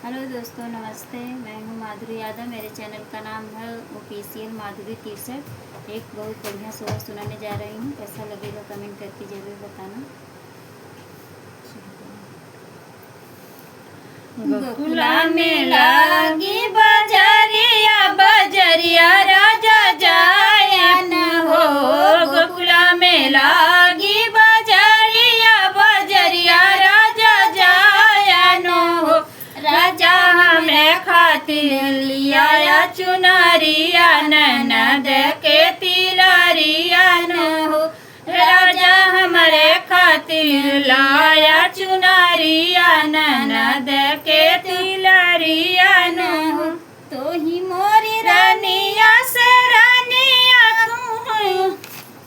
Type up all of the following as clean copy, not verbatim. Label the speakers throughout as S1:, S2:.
S1: Hello दोस्तों, नमस्ते। मैं हूँ माधुरी यादव। मेरे चैनल का नाम है ऑफिशियल माधुरी 63। एक बहुत बढ़िया शो सुनाने जा रही हूँ। कैसा लगेगा कमेंट करके ज़रूर बताना। गोकुला में लागी बजरिया बजरिया राजा जायन हो। गोकुला में लागी बजरिया बजरिया राजा जायन हो। राजा हमरे खातिर लिया चुनरिया ननद के तिलरिया न हो। राजा हमरे खातिर लाया चुनरिया ननद के तिलरिया न हो। तो ही मोरी रानिया से रानिया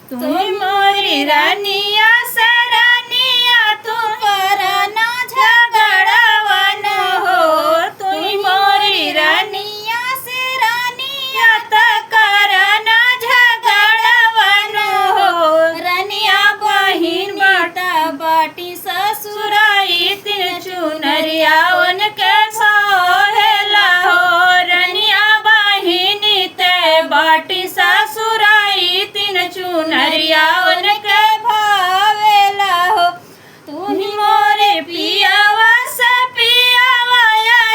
S1: तू ही मोरी रानिया से रानिया तू करना झगड़वन हो। तू ही मोरी रानिया से रानिया त करना झगड़वन हो। रनिया बहिन बेटा बाटी ससुराई तिन चुनरिया उनके सोहेला हो। रनिया बहिनी ते बाटी ससुराई तिन चुनरिया उनके भावेला हो। तू ही मोरे पियावा से पियावा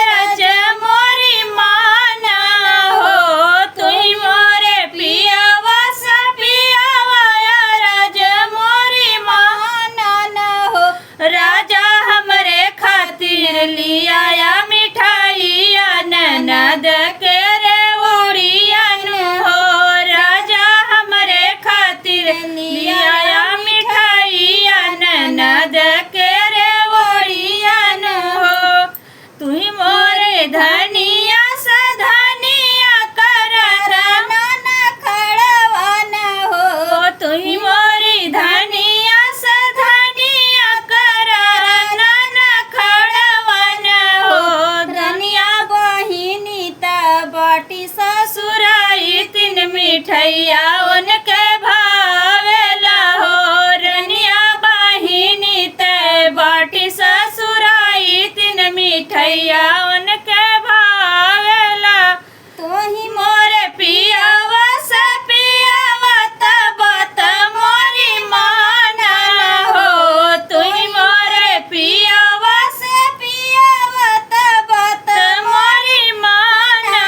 S1: रज मोरी माना हो। तू ही मोरे पियावा से पियावा रज मोरी माना न हो। राजा हमरे खातिर लिया मिठाइया ननद के रे उड़ियन हो। राजा हमरे खातिर लिया मिठाइया ननद के रे उड़ियन हो। तू ही मोरे धनिया से धनिया करना न खड़वन हो। तू ही मोरी धनिया से धनिया करना न खड़वन हो। धनिया बहिनी त बाटी ससुराई तिन मिठैया उनके भावेला हो। रनिया बहिनी ते बाटी ससुराई तिन मिठैया उनके भावेला। तो ही मोरे पियावा से पियावा तब मोरी माना हो। तू ही मोरे पियावा से पियावा तब मोरी माना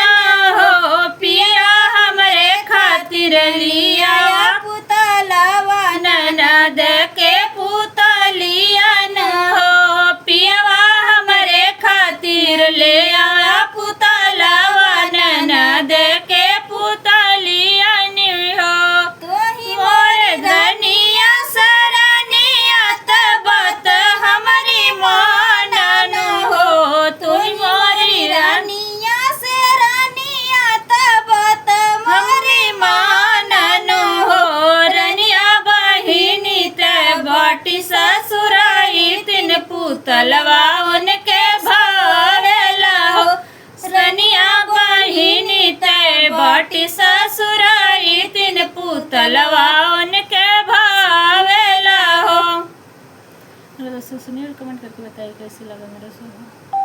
S1: हो। पिया हमरे खातिर लिया पुतलवा ननद के पुतलिया न हो। पियावा हमरे खातिर ले आया पुतलवा ननद के पुतलिया न हो। तो ही मोरे धनिया सरनिया तब हमारी माना न हो। तू ही मोरी रानिया से रानिया तब हमारी माना न हो। रनिया बहिनी ते बाटी ससुराई तिन पुतलवा उनके भावेला हो। रनिया बहिनी ते बाटी ससुराई तिन पुतलवा उनके भावेला हो। दोस्तों सुनिए और कमेंट करके बताइए कैसे लगा मेरा शो।